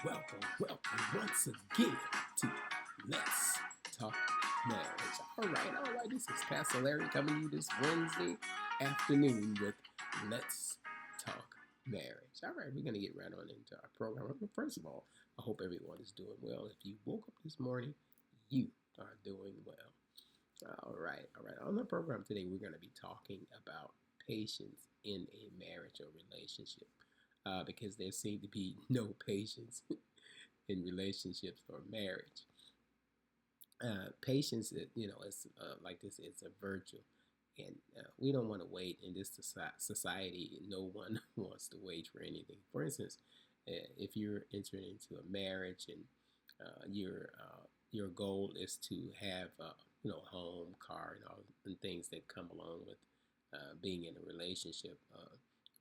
welcome once again to Let's Talk Marriage. All right. This is Pastor Larry coming to you this Wednesday afternoon with Let's Talk Marriage. All right, we're going to get right on into our program. First of all, I hope everyone is doing well. If you woke up this morning, you are doing well. All right. On the program today, we're going to be talking about patience in a marriage or relationship because there seems to be no patience in relationships or marriage. Patience, is like this. It's a virtue, and we don't want to wait in this society. No one wants to wait for anything. For instance, if you're entering into a marriage and your goal is to have home, car, and all and things that come along with being in a relationship,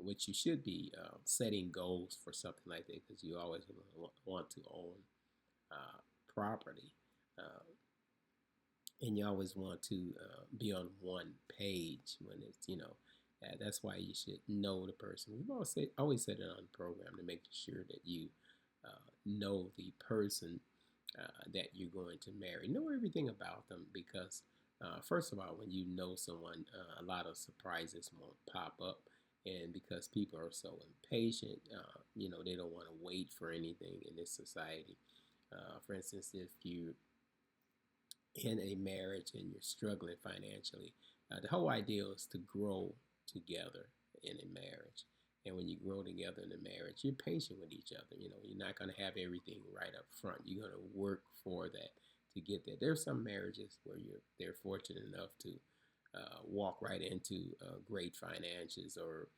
which you should be setting goals for something like that because you always want to own property. Uh, and you always want to be on one page when it's that's why you should know the person. We've always said it on the program to make sure that you know the person that you're going to marry. Know everything about them because first of all, when you know someone, a lot of surprises won't pop up. And because people are so impatient, they don't want to wait for anything in this society. For instance, if you in a marriage and you're struggling financially, the whole idea is to grow together in a marriage. And when you grow together in a marriage, you're patient with each other. You're not going to have everything right up front. You're going to work for that to get there. There's some marriages where they're fortunate enough to walk right into great finances or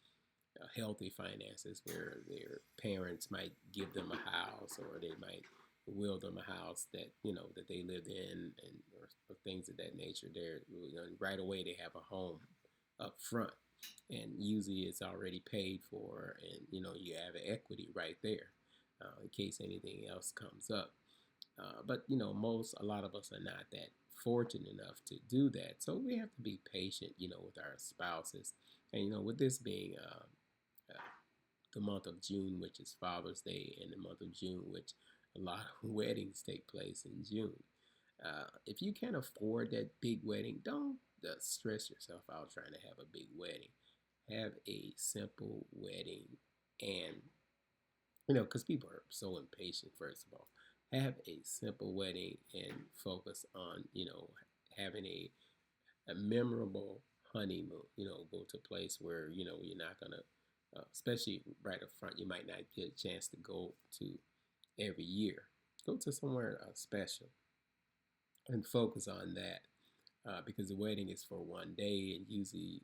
healthy finances where their parents might give them a house or they might will them a house that that they lived in and or things of that nature. They're right away they have a home up front, and usually it's already paid for, and you have equity right there in case anything else comes up. But a lot of us are not that fortunate enough to do that, so we have to be patient, with our spouses, and with this being uh, the month of June, which is Father's Day, and the month of June, which a lot of weddings take place in June. If you can't afford that big wedding, don't stress yourself out trying to have a big wedding. Have a simple wedding, and because people are so impatient. First of all, have a simple wedding and focus on having a memorable honeymoon. Go to a place where you're not gonna, especially right up front, you might not get a chance to go to every year. Go to somewhere special and focus on that because the wedding is for one day, and usually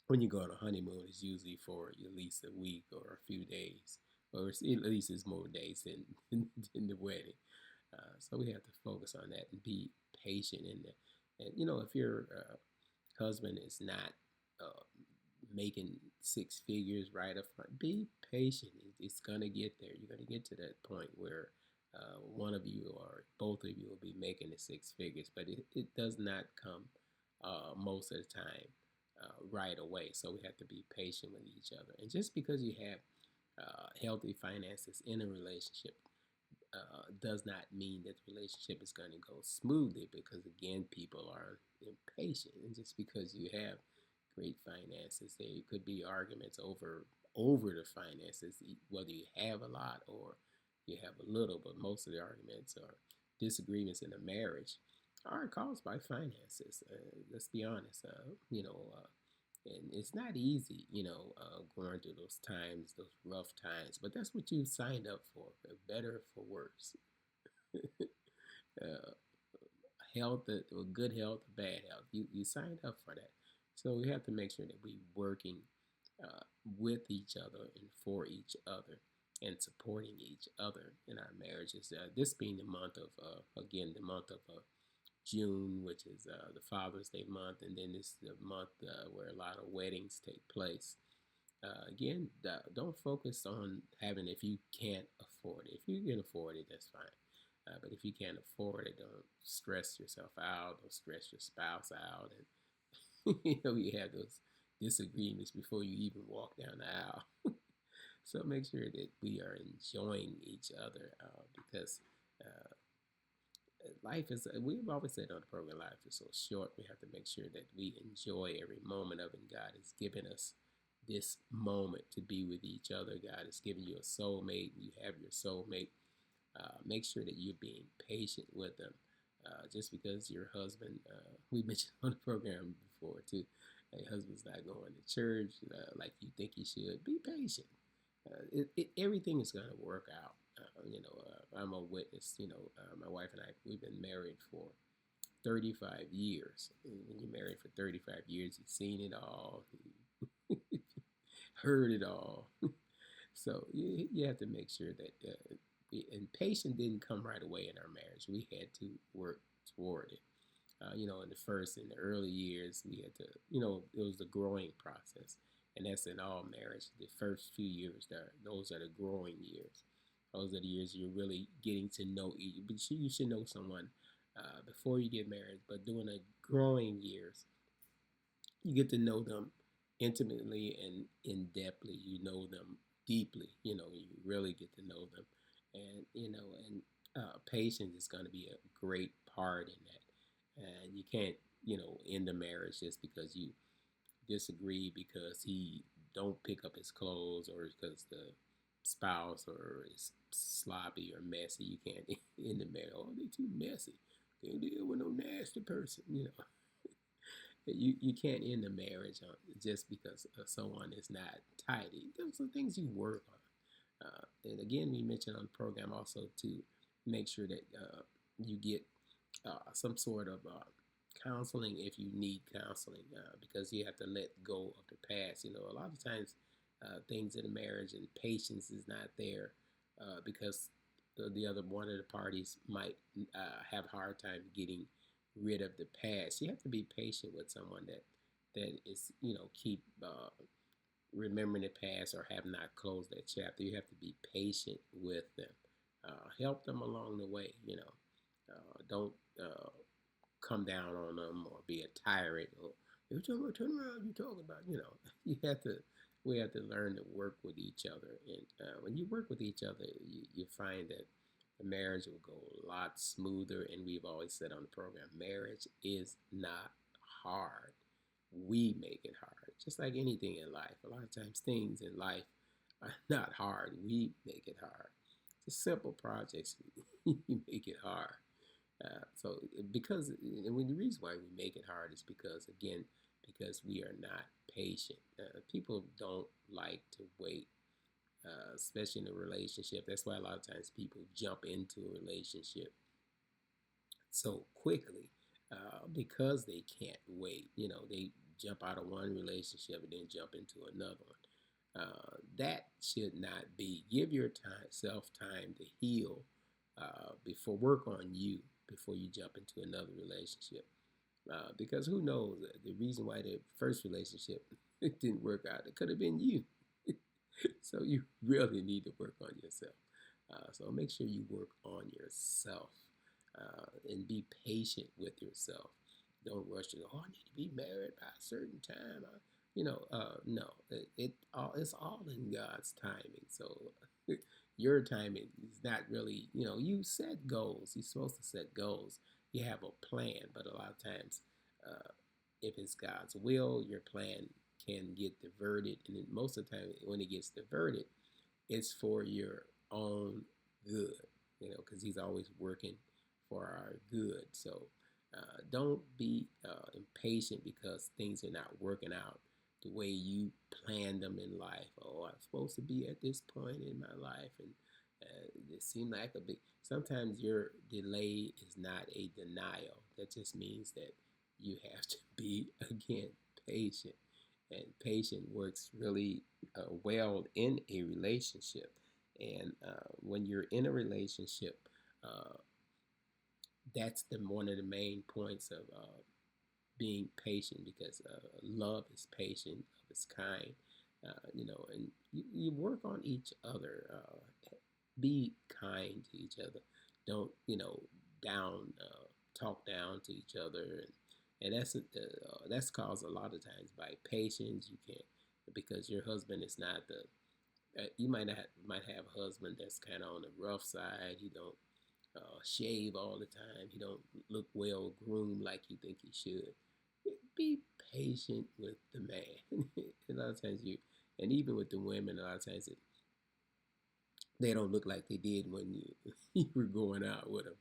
when you go on a honeymoon, it's usually for at least a week or a few days, or at least it's more days than the wedding. So we have to focus on that and be patient in that. And if your husband is not uh, making six figures right up front, be patient. It's gonna get there. You're gonna get to that point where one of you or both of you will be making the six figures, but it does not come most of the time right away. So we have to be patient with each other. And just because you have healthy finances in a relationship does not mean that the relationship is going to go smoothly because again people are impatient, and just because you have great finances there could be arguments over the finances, whether you have a lot or you have a little, but most of the arguments or disagreements in a marriage are caused by finances. Let's be honest. And it's not easy, going through those times, those rough times. But that's what you signed up for better, for worse. uh, Health, good health, bad health. You signed up for that. So we have to make sure that we working with each other and for each other and supporting each other in our marriages. This being the month of, again, the month of June, which is the Father's Day month, and then this is the month where a lot of weddings take place. Again, don't focus on having if you can't afford it. If you can afford it, that's fine. But if you can't afford it, don't stress yourself out. Don't stress your spouse out, and you have those disagreements before you even walk down the aisle. So make sure that we are enjoying each other because uh, life is, we've always said on the program, life is so short. We have to make sure that we enjoy every moment of it. And God has given us this moment to be with each other. God has given you a soulmate. You have your soulmate. Make sure that you're being patient with them. Just because your husband, we mentioned on the program before too, your husband's not going to church like you think he should, be patient. Everything is going to work out. I'm a witness. My wife and I, we've been married for 35 years. And when you're married for 35 years, you've seen it all, heard it all. So you have to make sure that, and patience didn't come right away in our marriage. We had to work toward it. In the early years, we had to, it was the growing process. And that's in all marriage. The first few years, those are the growing years. Those are the years you're really getting to know each. But you should know someone before you get married. But during the growing years, you get to know them intimately and in depthly. You know them deeply. You really get to know them, and patience is going to be a great part in that. And you can't, end the marriage just because you disagree because he don't pick up his clothes or because the spouse or is sloppy or messy. You can't end the marriage. Oh, they too messy. Can't deal with no nasty person. You can't end a marriage just because someone is not tidy. Those are things you work on. And again, we mentioned on the program also to make sure that you get some sort of counseling if you need counseling because you have to let go of the past. A lot of times things in a marriage and patience is not there because the other one of the parties might have a hard time getting rid of the past. You have to be patient with someone that is keep remembering the past or have not closed that chapter. You have to be patient with them. Help them along the way. Don't come down on them or be a tyrant. Or you're talking about turn around. You talking about you have to. We have to learn to work with each other, and when you work with each other, you find that the marriage will go a lot smoother. And we've always said on the program, marriage is not hard. We make it hard, just like anything in life. A lot of times, things in life are not hard. We make it hard. Just simple projects, you make it hard. So because and the reason why we make it hard is because we are not patient. People don't like to wait, especially in a relationship. That's why a lot of times people jump into a relationship so quickly because they can't wait. They jump out of one relationship and then jump into another one. That should not be. Give yourself time to heal before work on you before you jump into another relationship. Because who knows, the reason why the first relationship it didn't work out, it could have been you. So you really need to work on yourself. So make sure you work on yourself and be patient with yourself. Don't rush to go, oh, I need to be married by a certain time. No, it's all in God's timing. So your timing is not really, you set goals. You're supposed to set goals. You have a plan, but a lot of times, if it's God's will, your plan can get diverted, and then most of the time, when it gets diverted, it's for your own good. Because He's always working for our good. So don't be impatient because things are not working out the way you planned them in life. Oh, I'm supposed to be at this point in my life, and it seemed like a big. Sometimes your delay is not a denial. That just means that you have to be again patient, and patient works really well in a relationship. And when you're in a relationship, uh, that's one of the main points of being patient because love is patient, love is kind, and you work on each other. Be kind to each other. Don't down talk down to each other, and that's caused a lot of times by patience. You can't because your husband is not the You might have a husband that's kind of on the rough side. He don't shave all the time. He don't look well groomed like you think he should. Be patient with the man. A lot of times and even with the women, a lot of times they don't look like they did when you were going out with them.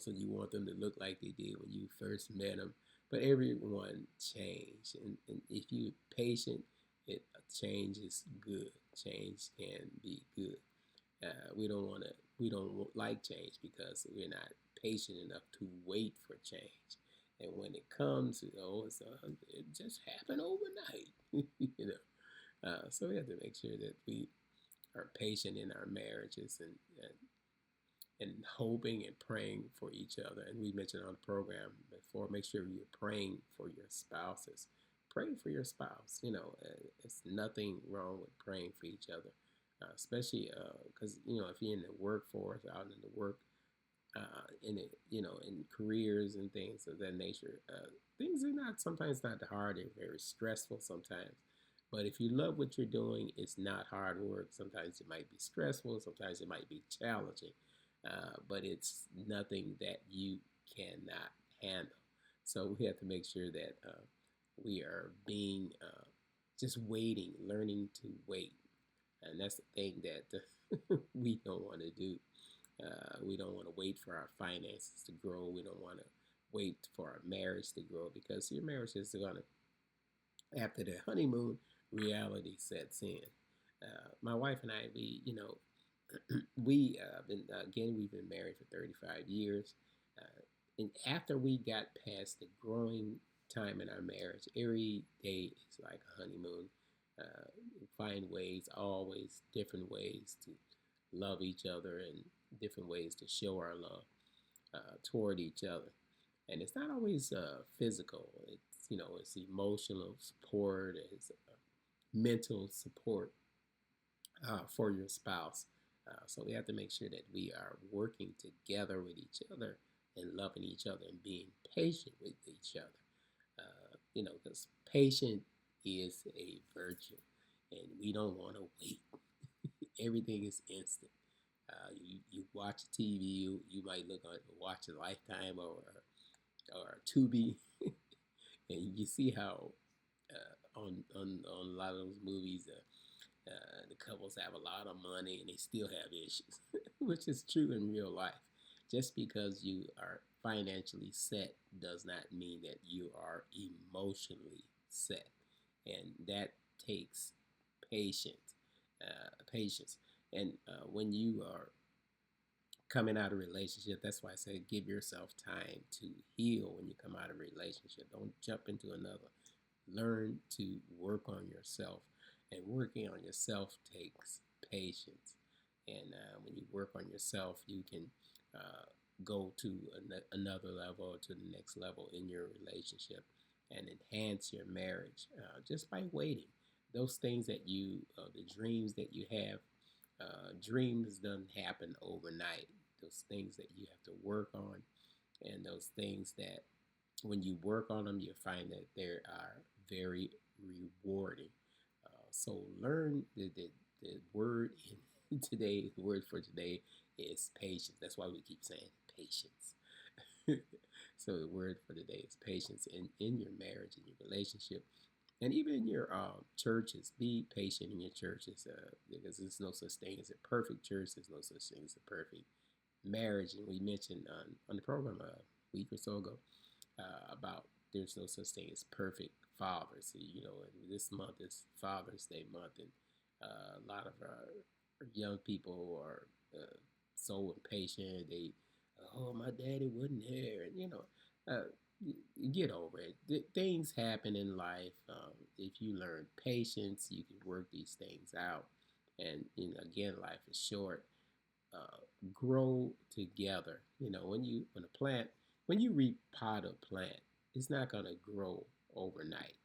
So you want them to look like they did when you first met them. But everyone changed, and if you're patient, change is good. Change can be good. We don't like change because we're not patient enough to wait for change. And when it comes, it just happened overnight, you know. So we have to make sure that we are patient in our marriages and hoping and praying for each other. And we mentioned on the program before, make sure you're praying for your spouses. Pray for your spouse. It's nothing wrong with praying for each other, especially because if you're in the workforce, out in the work, in it, in careers and things of that nature. Things are not sometimes not hard. They're very stressful sometimes. But if you love what you're doing, it's not hard work. Sometimes it might be stressful. Sometimes it might be challenging. But it's nothing that you cannot handle. So we have to make sure that we are being just waiting, learning to wait. And that's the thing that we don't want to do. We don't want to wait for our finances to grow. We don't want to wait for our marriage to grow because your marriage is going to, after the honeymoon, reality sets in. My wife and I, we've been married for 35 years. And after we got past the growing time in our marriage, every day is like a honeymoon. Find ways, always different ways to love each other and different ways to show our love toward each other. And it's not always physical. It's emotional support, it's mental support for your spouse. So we have to make sure that we are working together with each other and loving each other and being patient with each other. Because patient is a virtue, and we don't want to wait. Everything is instant. You watch TV, you might watch a Lifetime or Tubi, and you see how on a lot of those movies the couples have a lot of money and they still have issues, which is true in real life. Just because you are financially set does not mean that you are emotionally set, and that takes patience. Patience, and when you are coming out of a relationship, that's why I say give yourself time to heal when you come out of a relationship. Don't jump into another. Learn to work on yourself, and working on yourself takes patience. And when you work on yourself, you can go to another level, to the next level in your relationship, and enhance your marriage just by waiting. Those things the dreams that you have, dreams don't happen overnight. Those things that you have to work on, and those things that when you work on them, you find that they are very rewarding. So learn the word in today. The word for today is patience. That's why we keep saying patience. So the word for today is patience in your marriage, in your relationship, and even in your churches. Be patient in your churches because there's no such thing as a perfect church. There's no such thing as a perfect marriage. And we mentioned on the program a week or so ago about there's no such thing as perfect fathers. And this month is Father's Day month, and a lot of our young people are so impatient. My daddy wasn't there, and get over it. Things happen in life. If you learn patience, you can work these things out. And again, life is short. Grow together. When you repot a plant, it's not gonna grow overnight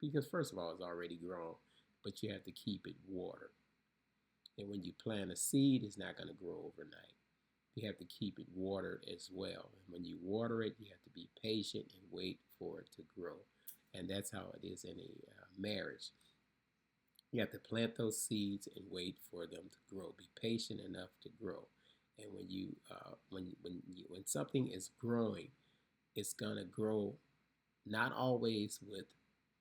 because first of all, it's already grown, but you have to keep it watered. And when you plant a seed, it's not gonna grow overnight. You have to keep it watered as well. And when you water it, you have to be patient and wait for it to grow. And that's how it is in a marriage. You have to plant those seeds and wait for them to grow. Be patient enough to grow. And when something is growing, it's gonna grow not always with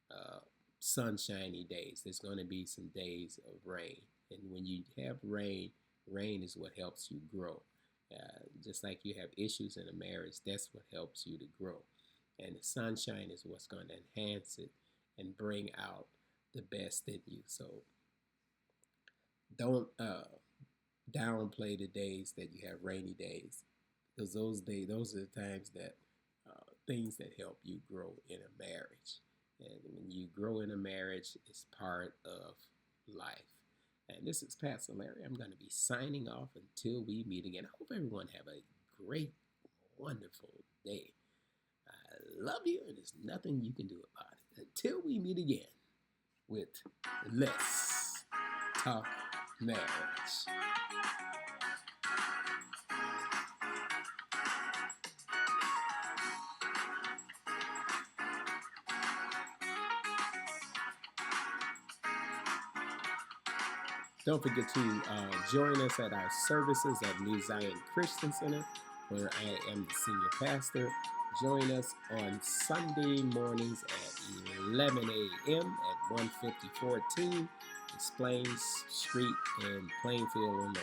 uh, sunshiny days. There's going to be some days of rain, and when you have rain, rain is what helps you grow. Just like you have issues in a marriage, that's what helps you to grow. And the sunshine is what's going to enhance it and bring out the best in you. So don't downplay the days that you have rainy days, because those are the times that things that help you grow in a marriage. And when you grow in a marriage, it's part of life. And this is Pastor Larry. I'm going to be signing off until we meet again. I hope everyone have a great, wonderful day. I love you, and there's nothing you can do about it. Until we meet again with Let's Talk Marriage. Don't forget to join us at our services at New Zion Christian Center, where I am the senior pastor. Join us on Sunday mornings at 11 a.m. at 15014 East Plains Street in Plainfield, Illinois.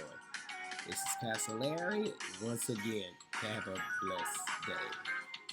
This is Pastor Larry. Once again, have a blessed day.